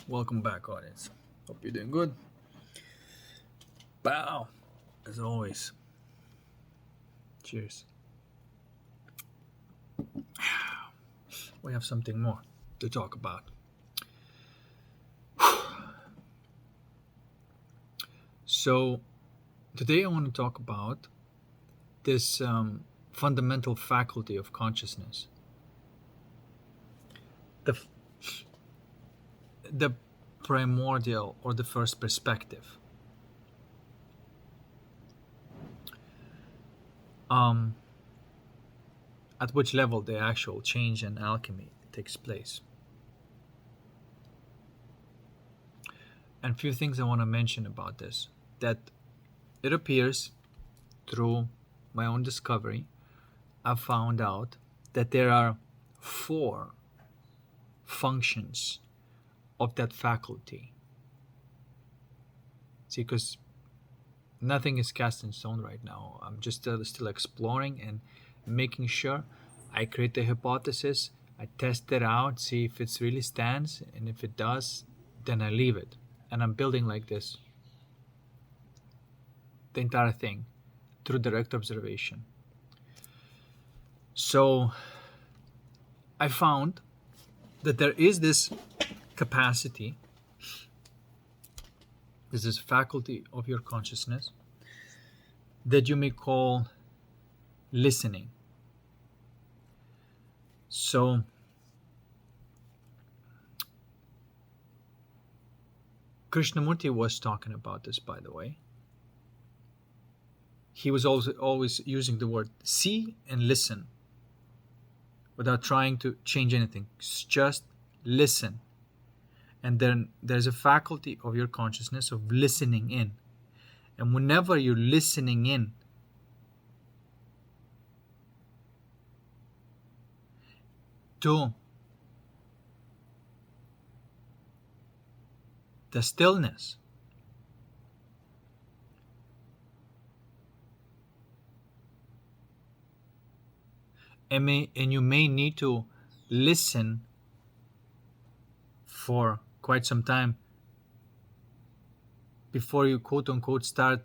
Welcome back, audience. Hope you're doing good. Bow, as always. Cheers. We have something more to talk about. So, today I want to talk about this fundamental faculty of consciousness. The, the primordial or the first perspective. At which level the actual change in alchemy takes place. And a few things I want to mention about this. That it appears through my own discovery, I found out that there are 4 functions of that faculty. See, because nothing is cast in stone right now. I'm just still exploring and making sure. I create the hypothesis, I test it out, see if it really stands, and if it does, then I leave it. And I'm building like this the entire thing through direct observation. So I found that there is this capacity, there's this faculty of your consciousness that you may call listening. So Krishnamurti was talking about this, by the way. He was always using the word see and listen without trying to change anything. Just listen. And then there's a faculty of your consciousness of listening in. And whenever you're listening in, to the stillness, and you may need to listen for quite some time before you quote unquote start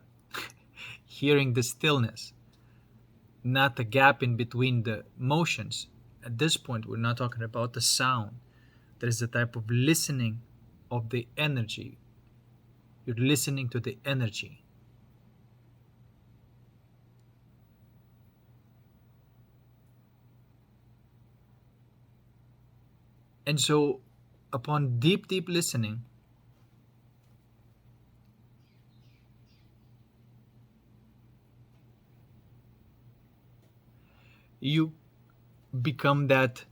hearing the stillness, not the gap in between the motions. At this point, we're not talking about the sound. There is a type of listening of the energy. You're listening to the energy. And so, upon deep listening, you become that,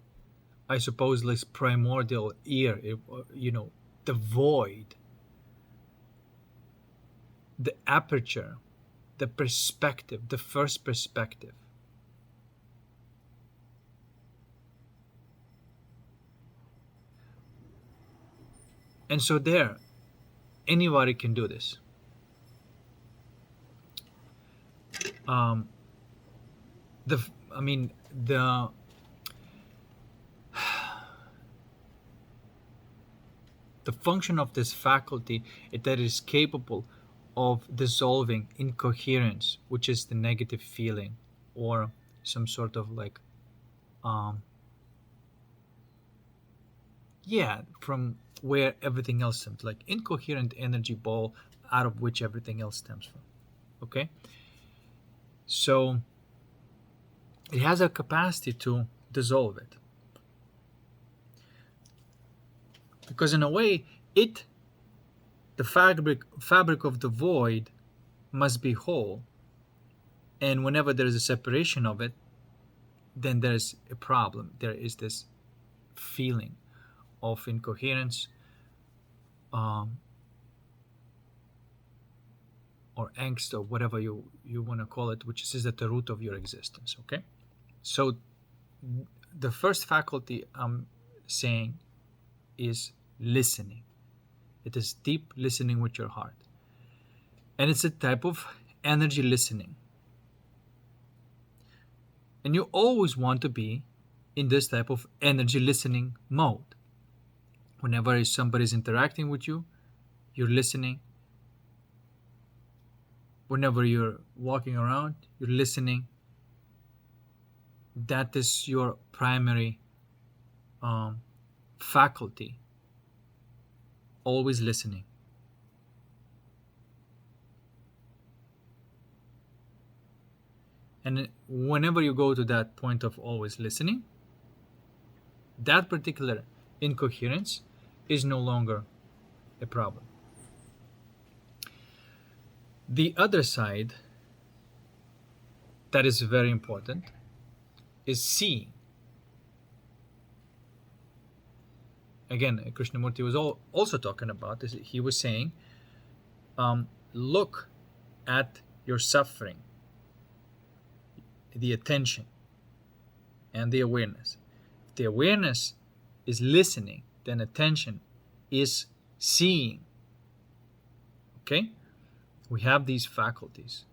I suppose, like primordial ear, the void, the aperture, the perspective, the first perspective. And so there, anybody can do this. The function of this faculty is that it is capable of dissolving incoherence, which is the negative feeling, or some sort of like, from where everything else stems, like incoherent energy ball out of which everything else stems from. Okay? So it has a capacity to dissolve it. Because in a way, the fabric of the void must be whole. And whenever there is a separation of it, then there's a problem. There is this feeling of incoherence, or angst, or whatever you want to call it, which is at the root of your existence. Okay? So the first faculty I'm saying is listening. It is deep listening with your heart. And it's a type of energy listening. And you always want to be in this type of energy listening mode. Whenever somebody's interacting with you, you're listening. Whenever you're walking around, you're listening. That is your primary faculty. Always listening. And whenever you go to that point of always listening, that particular incoherence is no longer a problem. The other side that is very important is seeing. Again, Krishnamurti was also talking about this. He was saying, look at your suffering, the attention, and the awareness. If the awareness is listening, then attention is seeing. Okay? We have these faculties.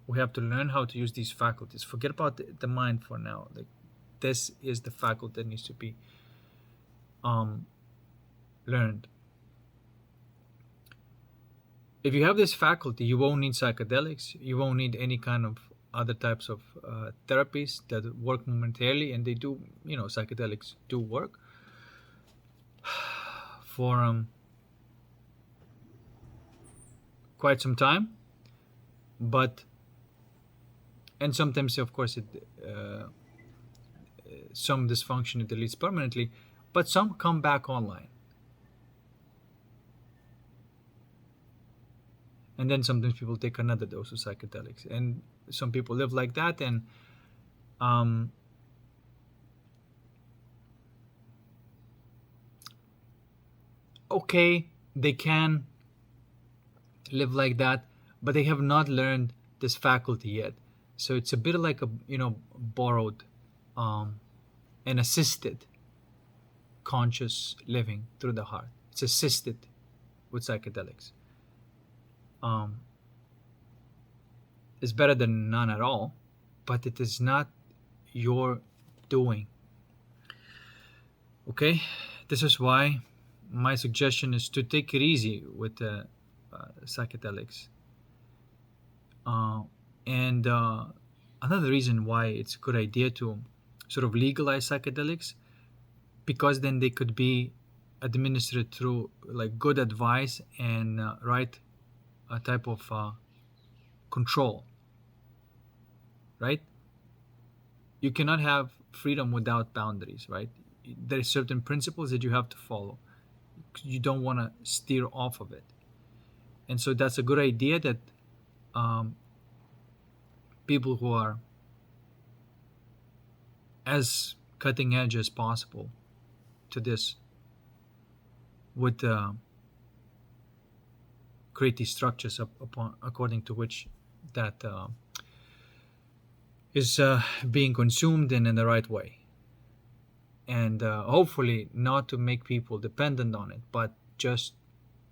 We have to learn how to use these faculties. Forget about the mind for now. Like, this is the faculty that needs to be learned. If you have this faculty, you won't need psychedelics. You won't need any kind of other types of therapies that work momentarily, and they do. Psychedelics do work for quite some time, and sometimes, of course, some dysfunction it deletes permanently, but some come back online. And then sometimes people take another dose of psychedelics, and some people live like that. And okay, they can live like that, but they have not learned this faculty yet. So it's a bit like a borrowed and assisted conscious living through the heart. It's assisted with psychedelics. It's better than none at all, but it is not your doing. Okay, this is why my suggestion is to take it easy with psychedelics. And another reason why it's a good idea to sort of legalize psychedelics, because then they could be administered through like good advice and right type of control, right? You cannot have freedom without boundaries, right? There are certain principles that you have to follow. You don't want to steer off of it. And so that's a good idea that people who are as cutting edge as possible to this would create these structures according to which that is being consumed in the right way. And hopefully not to make people dependent on it, but just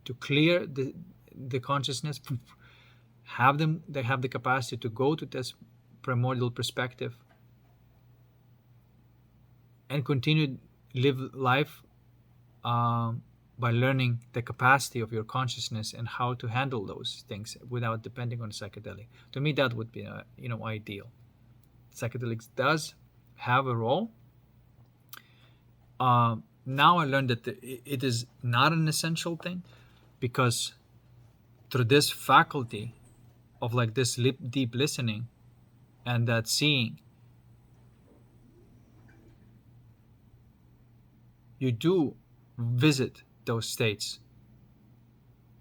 to clear the consciousness, they have the capacity to go to this primordial perspective and continue live life by learning the capacity of your consciousness and how to handle those things without depending on psychedelic. To me, that would be ideal. Psychedelics does have a role. Now I learned that it is not an essential thing, because through this faculty of like this deep listening and that seeing, you do visit those states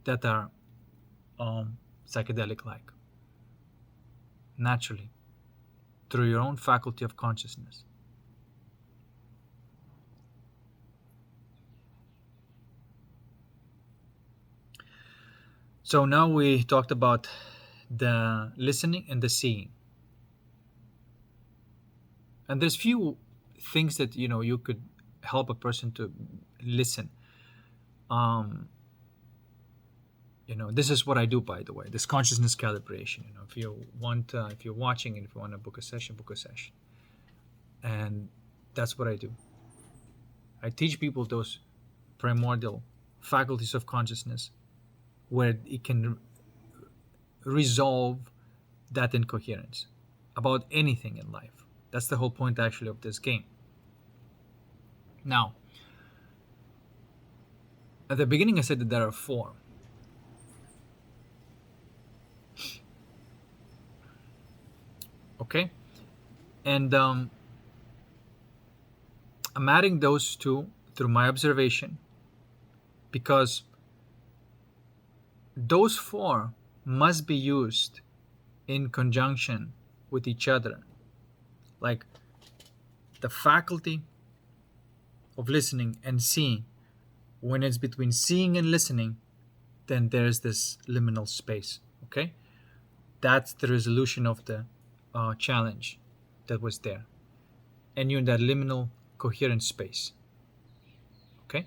that are psychedelic-like naturally through your own faculty of consciousness. So now we talked about the listening and the seeing. And there's few things that you could help a person to listen. This is what I do, by the way, this consciousness calibration. If you want, if you're watching and if you want to book a session, and that's what I do. I teach people those primordial faculties of consciousness where it can resolve that incoherence about anything in life. That's the whole point actually of this game. Now, at the beginning I said that there are four. Okay? And I'm adding those two through my observation because those four must be used in conjunction with each other. Like the faculty of listening and seeing, when it's between seeing and listening, then there's this liminal space. Okay? That's the resolution of the challenge that was there. And you're in that liminal coherent space. Okay?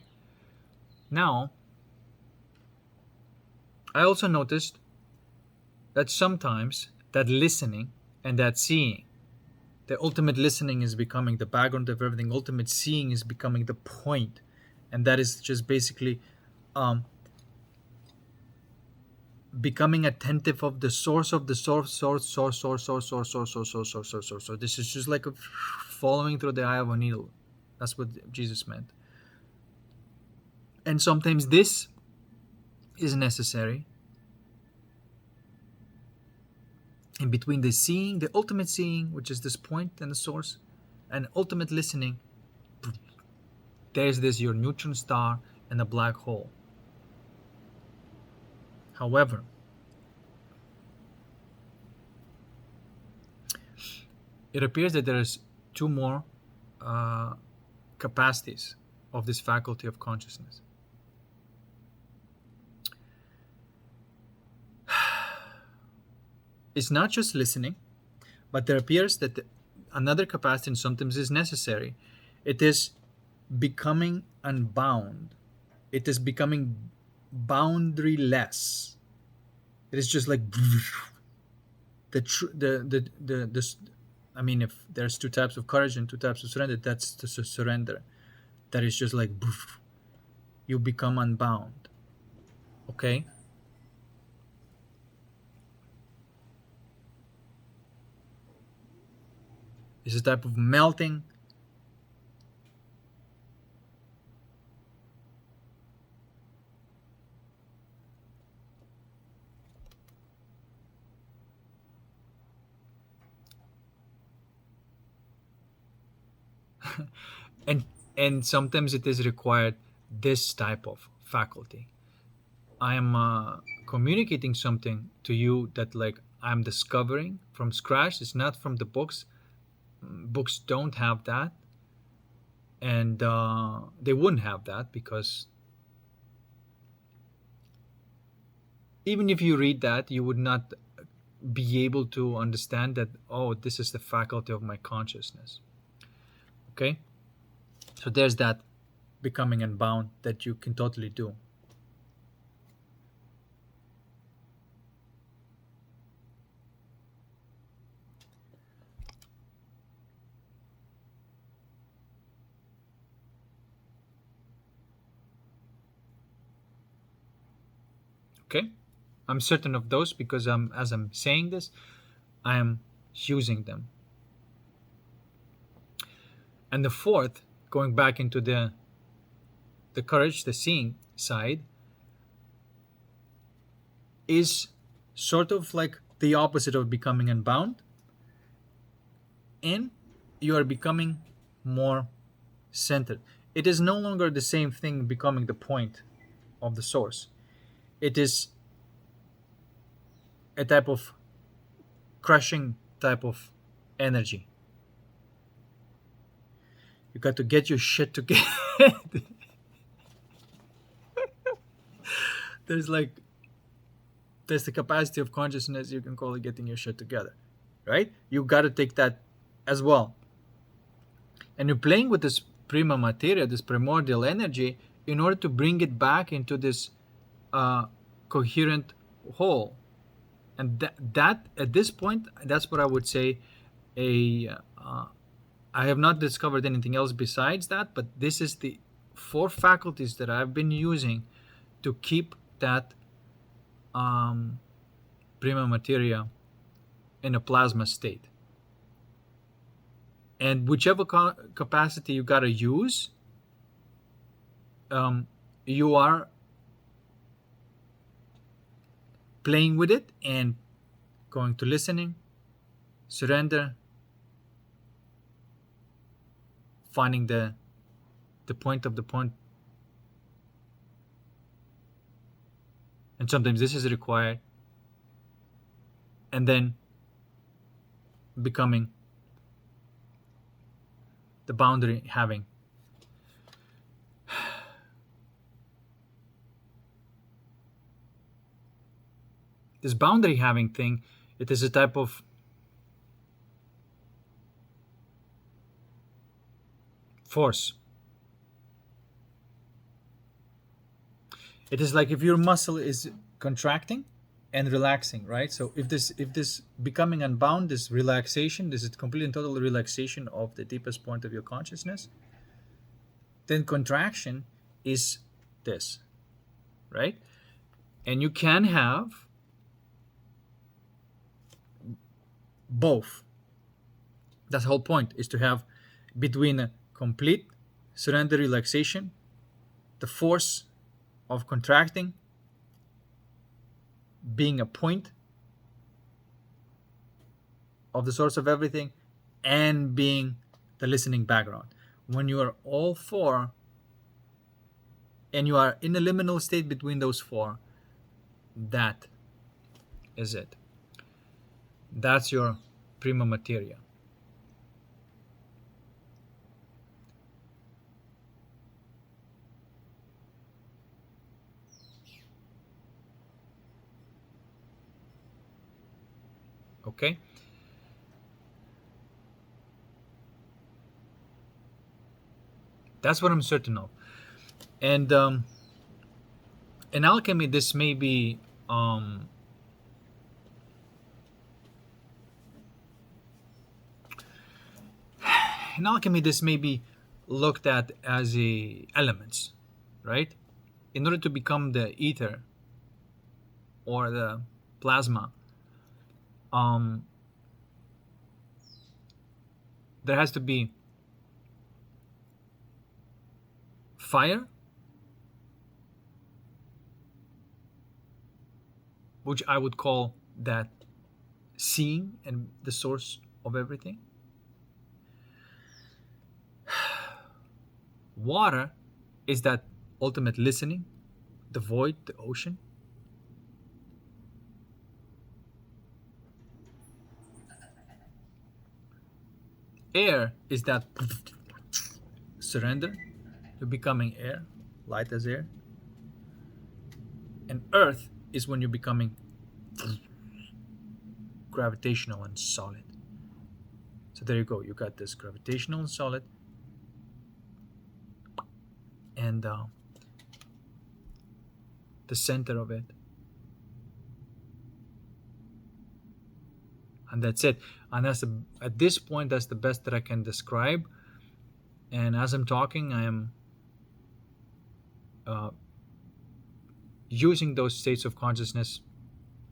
Now, I also noticed that sometimes that listening and that seeing, the ultimate listening is becoming the background of everything, ultimate seeing is becoming the point, and that is just basically becoming attentive of the source of the source. So this is just like following through the eye of a needle. That's what Jesus meant. And sometimes this is necessary in between the seeing, the ultimate seeing, which is this point and the source, and ultimate listening. There's this your neutron star and a black hole. However, it appears that there's two more capacities of this faculty of consciousness. It's not just listening, but there appears that another capacity and sometimes is necessary. It is becoming unbound. It is becoming boundaryless. It is just like I mean, if there's two types of courage and two types of surrender, that's the surrender. That is just like you become unbound. Okay? It's a type of melting. and sometimes it is required this type of faculty. I am communicating something to you that like I'm discovering from scratch. It's not from the books. Books don't have that, and they wouldn't have that because even if you read that, you would not be able to understand that, oh, this is the faculty of my consciousness. Okay? So there's that becoming unbound that you can totally do. Okay? I'm certain of those because as I'm saying this, I am using them. And the fourth, going back into the courage, the seeing side, is sort of like the opposite of becoming unbound. And you are becoming more centered. It is no longer the same thing becoming the point of the source. It is a type of crushing type of energy. You got to get your shit together. There's the capacity of consciousness, you can call it getting your shit together, right? You got to take that as well. And you're playing with this Prima Materia, this primordial energy, in order to bring it back into this coherent whole. And that at this point, that's what I would say I have not discovered anything else besides that, but this is the 4 faculties that I've been using to keep that prima materia in a plasma state. And whichever capacity you got to use, you are playing with it and going to listening, surrender, finding the point of the point. And sometimes this is required. And then becoming the boundary having. This boundary having thing, it is a type of force. It is like if your muscle is contracting and relaxing, right? So if this becoming unbound, this relaxation, this is complete and total relaxation of the deepest point of your consciousness, then contraction is this, right? And you can have both. That's the whole point, is to have between a complete surrender relaxation, the force of contracting being a point of the source of everything, and being the listening background. When you are all 4 and you are in a liminal state between those 4, that is it. That's your prima materia. Okay? That's what I'm certain of. And in alchemy, this may be in alchemy, this may be looked at as elements, right? In order to become the ether or the plasma, there has to be fire, which I would call that seeing and the source of everything. Water is that ultimate listening, the void, the ocean. Air is that surrender to becoming air, light as air. And earth is when you're becoming gravitational and solid. So there you go. You got this gravitational and solid, and the center of it. And that's it. And at this point, that's the best that I can describe. And as I'm talking, I am using those states of consciousness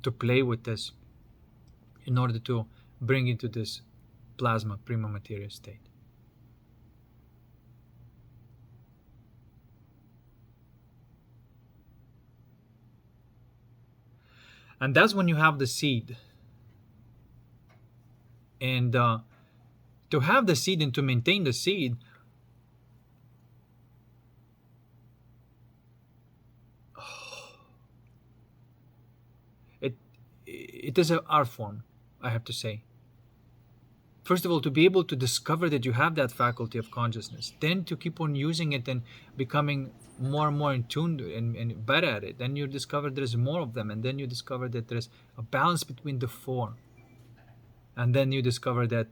to play with this in order to bring into this plasma prima materia state. And that's when you have the seed. And to have the seed and to maintain the seed, it is an art form, I have to say. First of all, to be able to discover that you have that faculty of consciousness, then to keep on using it and becoming more and more in tune and better at it. Then you discover there's more of them, and then you discover that there's a balance between the 4. And then you discover that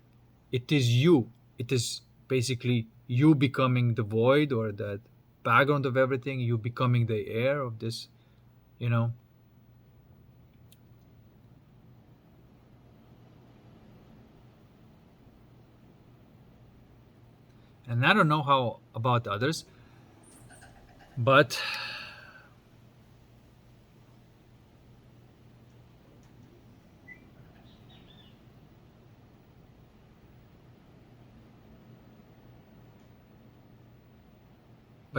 it is you. It is basically you becoming the void or the background of everything, you becoming the air of this, And I don't know how about others, But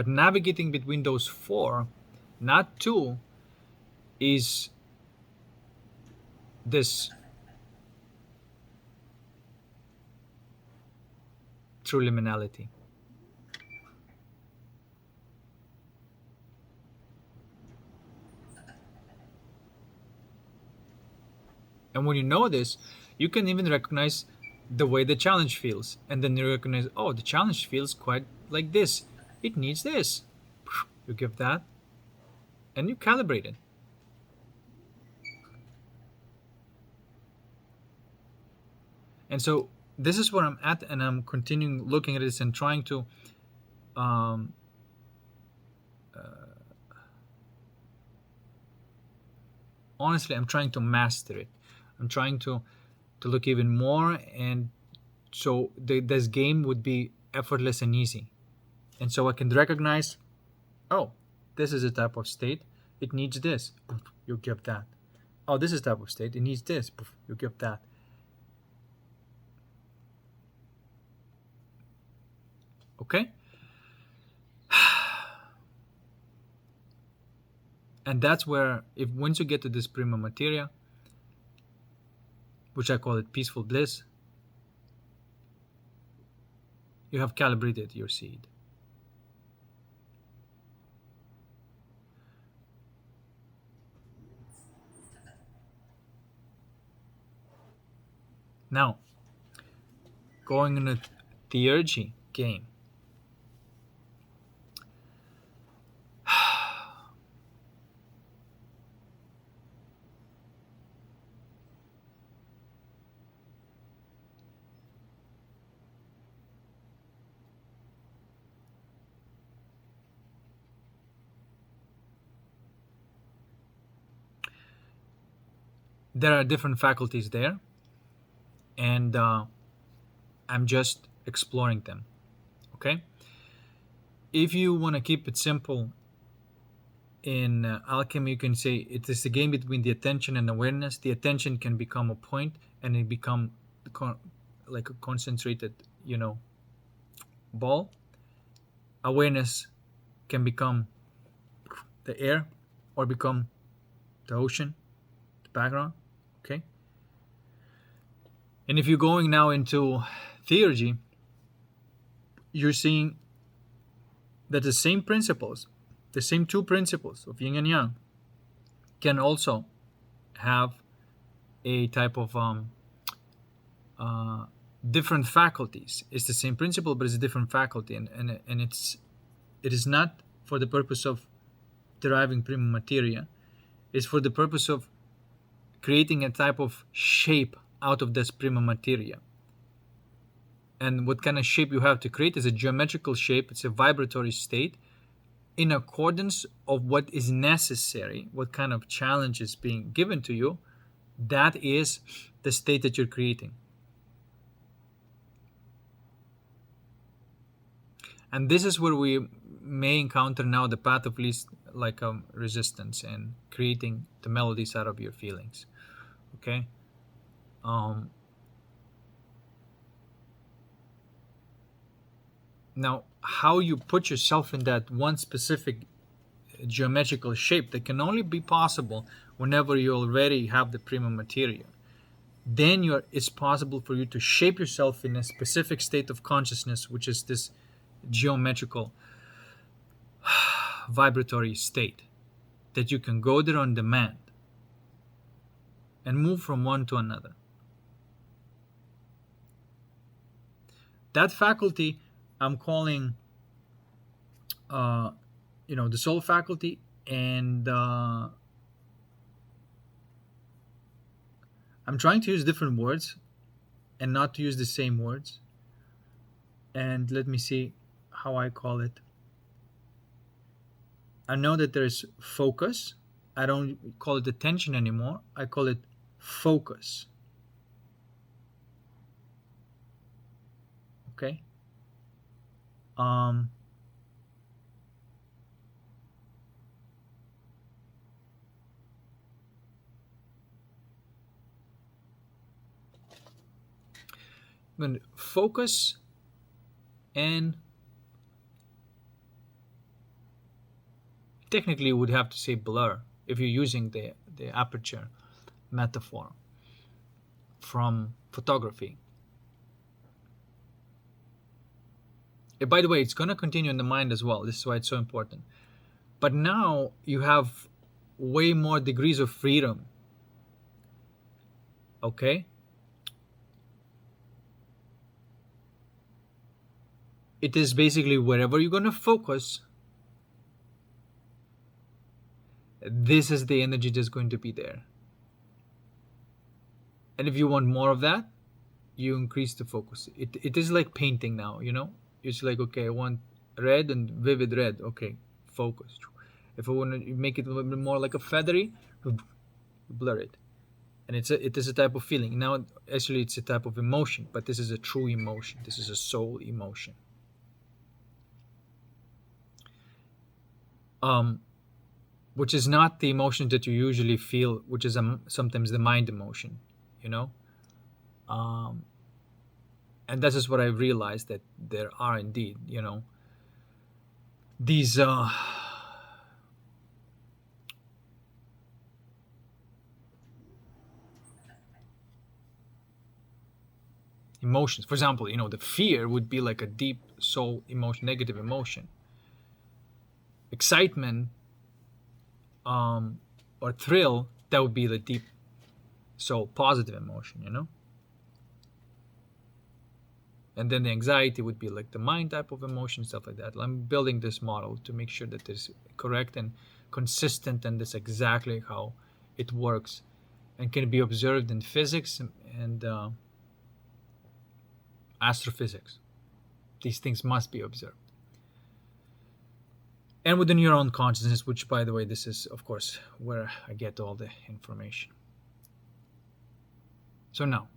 navigating between those four, not two, is this true liminality. And when you know this, you can even recognize the way the challenge feels. And then you recognize, oh, the challenge feels quite like this. It needs this. You give that and you calibrate it. And so this is where I'm at, and I'm continuing looking at this and trying to um, honestly, I'm trying to master it. I'm trying to look even more, and so this game would be effortless and easy. And so I can recognize, oh, this is a type of state. It needs this. You give that. Oh, this is type of state. It needs this. You give that. Okay. And that's where, if once you get to this prima materia, which I call it peaceful bliss, you have calibrated your seed. Now, going in a theurgy game, there are different faculties there, and I'm just exploring them. Okay. If you want to keep it simple, in alchemy, you can say it is a game between the attention and awareness. The attention can become a point, and it become like a concentrated, ball. Awareness can become the air, or become the ocean, the background. Okay. And if you're going now into theurgy, you're seeing that the same principles, the same two principles of yin and yang, can also have a type of uh, different faculties. It's the same principle, but it's a different faculty, and it is not for the purpose of deriving prima materia. It's for the purpose of creating a type of shape out of this prima materia. And what kind of shape you have to create is a geometrical shape. It's a vibratory state in accordance of what is necessary, what kind of challenge is being given to you. That is the state that you're creating. And this is where we may encounter now the path of least like resistance, and creating the melodies out of your feelings. Okay. um, Now, how you put yourself in that one specific geometrical shape, that can only be possible whenever you already have the prima materia. Then it's possible for you to shape yourself in a specific state of consciousness, which is this geometrical vibratory state, that you can go there on demand and move from one to another. That faculty I'm calling the soul faculty, and I'm trying to use different words and not to use the same words. And let me see how I call it. I know that there's focus. I don't call it attention anymore. I call it focus. Okay. Um, When focus and technically would have to say blur if you're using the aperture metaphor from photography. By the way, it's going to continue in the mind as well. This is why it's so important. But now you have way more degrees of freedom. Okay? It is basically wherever you're going to focus, this is the energy that's going to be there. And if you want more of that, you increase the focus. It is like painting now, you know? It's like, okay, I want red and vivid red. Okay, focus. If I want to make it a little bit more like a feathery, blur it. And it is a type of feeling. Now, actually, it's a type of emotion, but this is a true emotion. This is a soul emotion. Which is not the emotion that you usually feel, which is sometimes the mind emotion, you know? And this is what I realized, that there are indeed, you know, these emotions. For example, you know, the fear would be like a deep soul emotion, negative emotion. Excitement or thrill, that would be the deep soul positive emotion, you know. And then the anxiety would be like the mind type of emotion, stuff like that. I'm building this model to make sure that it's correct and consistent, and that's exactly how it works and can be observed in physics and astrophysics. These things must be observed. And within your own consciousness, which, by the way, this is, of course, where I get all the information. So now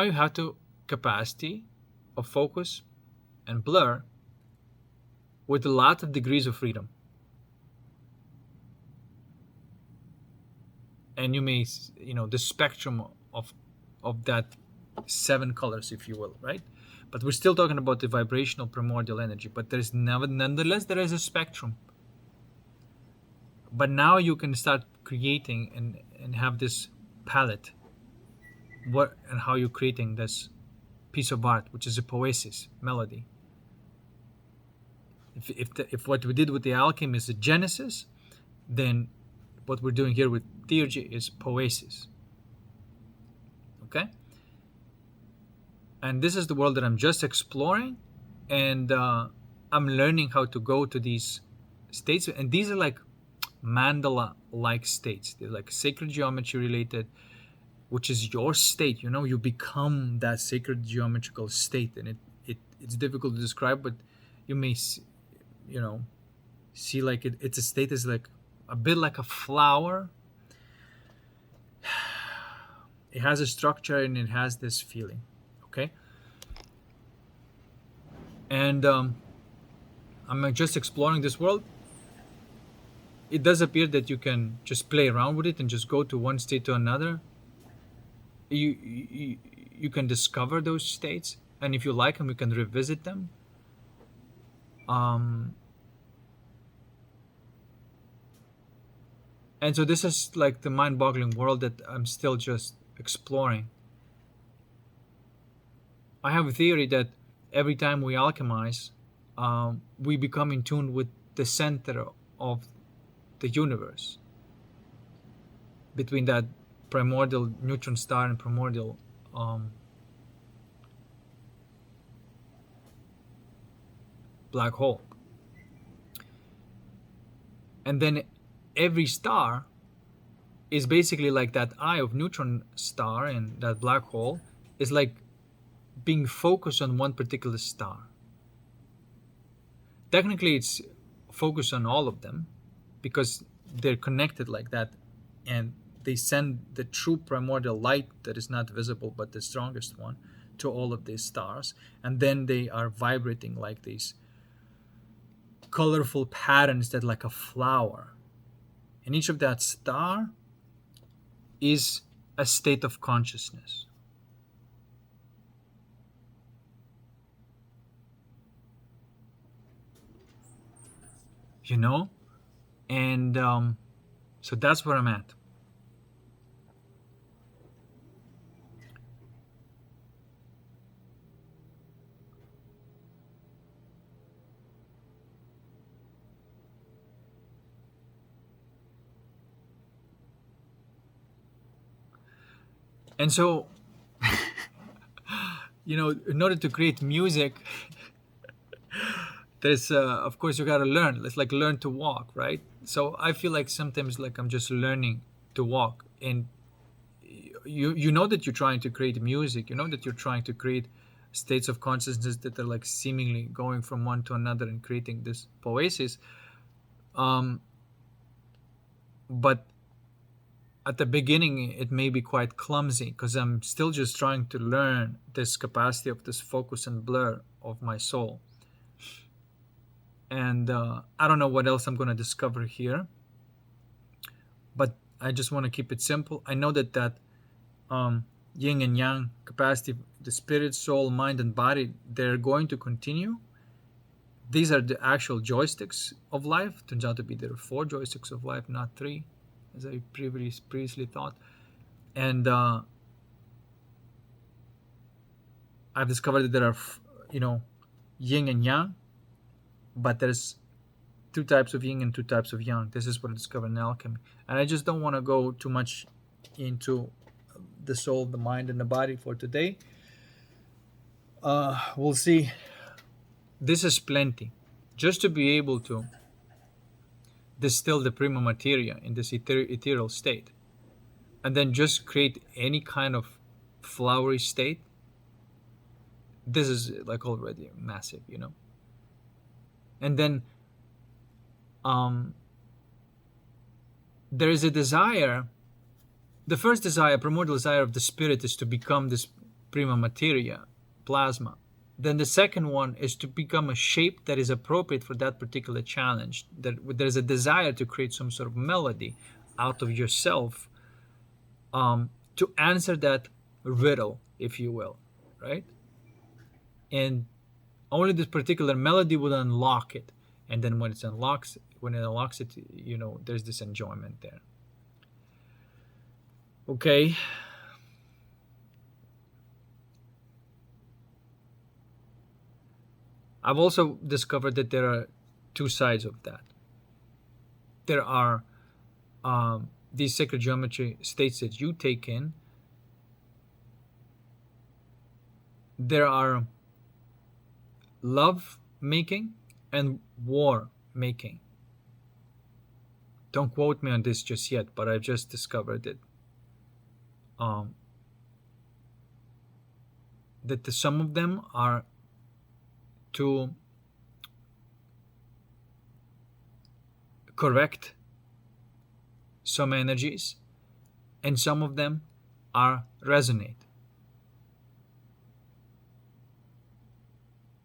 you have the capacity of focus and blur with a lot of degrees of freedom. And you may, you know, the spectrum of that 7 colors, if you will, right? But we're still talking about the vibrational primordial energy. But there's nonetheless, there is a spectrum. But now you can start creating and have this palette. What and how you're creating this piece of art, which is a poesis, melody. If what we did with the alchemy is a genesis, then what we're doing here with theurgy is poesis. Okay? And this is the world that I'm just exploring, and I'm learning how to go to these states. And these are like mandala-like states. They're like sacred geometry related, which is your state. You know, you become that sacred geometrical state, and it's difficult to describe, but you may, you know, see like it's a state is like a bit like a flower. It has a structure and it has this feeling. Okay, and I'm just exploring this world. It does appear that you can just play around with it and just go to one state to another. You can discover those states, and if you like them, you can revisit them. And so this is like the mind-boggling world that I'm still just exploring. I have a theory that every time we alchemize, we become in tune with the center of the universe, between that primordial neutron star and primordial black hole. And then every star is basically like that eye of neutron star, and that black hole is like being focused on one particular star. Technically, it's focused on all of them because they're connected like that, and they send the true primordial light that is not visible but the strongest one to all of these stars, and then they are vibrating like these colorful patterns that like a flower, and each of that star is a state of consciousness. You know, and so that's where I'm at. And so, you know, in order to create music, there's of course you got to learn. It's like learn to walk, right? So I feel like sometimes like I'm just learning to walk, and you know that you're trying to create music, you know that you're trying to create states of consciousness that are like seemingly going from one to another and creating this poesis, but at the beginning it may be quite clumsy because I'm still just trying to learn this capacity of this focus and blur of my soul. And I don't know what else I'm going to discover here, but I just want to keep it simple. I know that yin and yang capacity, the spirit, soul, mind, and body, they're going to continue. These are the actual joysticks of life. Turns out to be there are 4 joysticks of life, not 3, as I previously thought. And I've discovered that there are, yin and yang, but there's 2 types of yin and 2 types of yang. This is what I discovered in alchemy. And I just don't want to go too much into the soul, the mind, and the body for today. We'll see. This is plenty. Just to be able to distill the prima materia in this ethereal state, and then just create any kind of flowery state, this is like already massive, And then there is a desire. The first desire, primordial desire of the spirit, is to become this prima materia, plasma. Then the second one is to become a shape that is appropriate for that particular challenge. That there's a desire to create some sort of melody out of yourself, to answer that riddle, if you will, right? And only this particular melody would unlock it. And then when it unlocks it, there's this enjoyment there. Okay. I've also discovered that there are 2 sides of that. There are these sacred geometry states that you take in. There are love making and war making. Don't quote me on this just yet, but I've just discovered it. That some of them are to correct some energies, and some of them are resonate.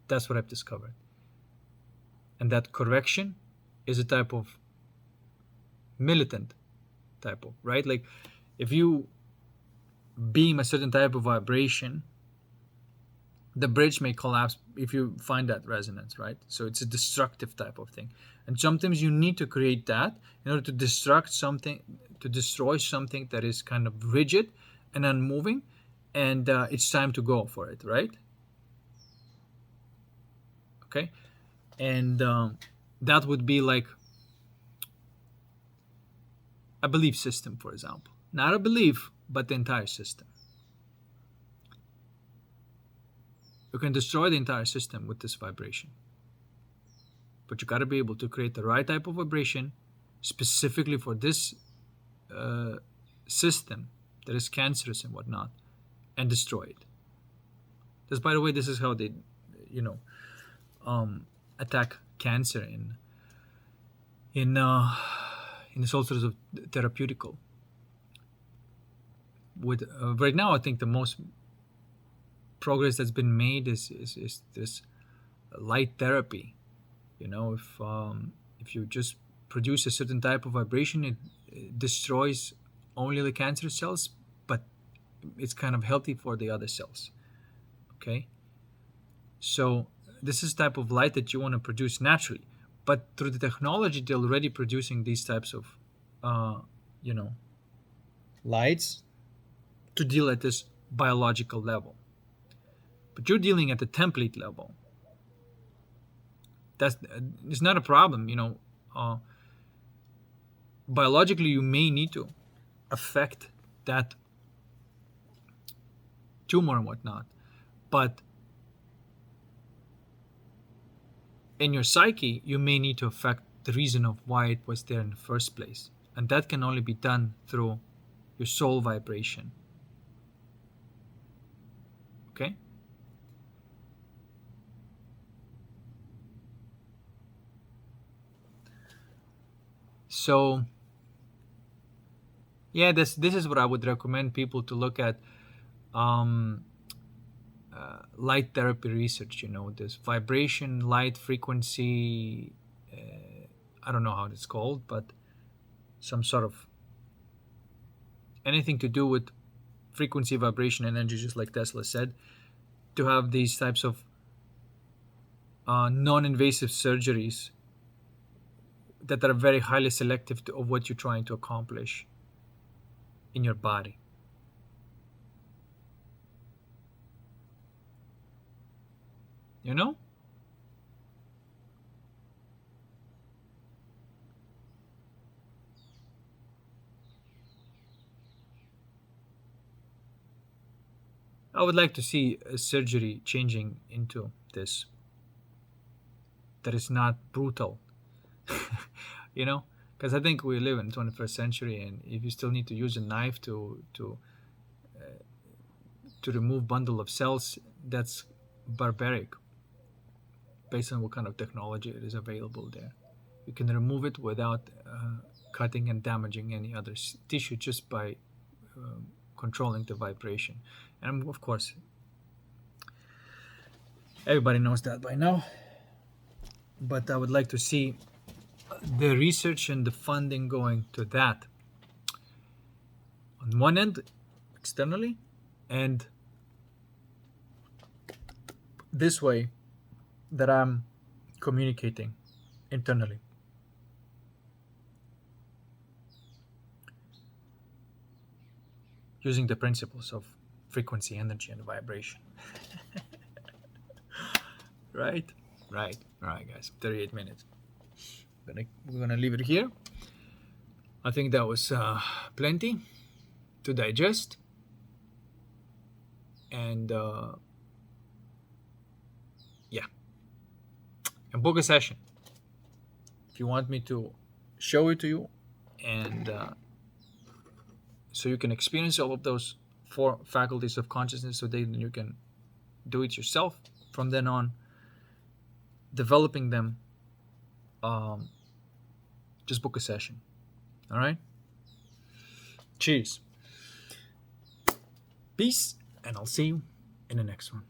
That's what I've discovered. And that correction is a type of militant type of, right? Like if you beam a certain type of vibration, the bridge may collapse if you find that resonance, right? So it's a destructive type of thing. And sometimes you need to create that in order to destroy something that is kind of rigid and unmoving, and it's time to go for it, right? Okay. And that would be like a belief system, for example. Not a belief, but the entire system. You can destroy the entire system with this vibration. But you got to be able to create the right type of vibration specifically for this system that is cancerous and whatnot, and destroy it. Because, by the way, this is how they, attack cancer in the sources of therapeutical. With right now, I think the most progress that's been made is this light therapy. If you just produce a certain type of vibration, it destroys only the cancer cells, but it's kind of healthy for the other cells. Okay, so this is type of light that you want to produce naturally, but through the technology they're already producing these types of lights to deal at this biological level. But you're dealing at the template level. That's it's not a problem. Biologically you may need to affect that tumor and whatnot, but in your psyche you may need to affect the reason of why it was there in the first place, and that can only be done through your soul vibration. Okay, so yeah, this is what I would recommend people to look at. Light therapy research, this vibration, light frequency, I don't know how it's called, but some sort of anything to do with frequency, vibration, energy, just like Tesla said, to have these types of non-invasive surgeries that are very highly selective of what you're trying to accomplish in your body. I would like to see a surgery changing into this that is not brutal, because I think we live in the 21st century, and if you still need to use a knife to remove bundle of cells, that's barbaric based on what kind of technology it is available there. You can remove it without cutting and damaging any other tissue just by controlling the vibration. And of course, everybody knows that by now, but I would like to see the research and the funding going to that on one end externally, and this way that I'm communicating internally. Using the principles of frequency, energy, and vibration. Right? Right. All right, guys. 38 minutes. We're gonna leave it here. I think that was plenty to digest. And yeah. And book a session if you want me to show it to you, and so you can experience all of those 4 faculties of consciousness, so then you can do it yourself from then on, developing them. Just book a session. All right? Cheers. Peace, and I'll see you in the next one.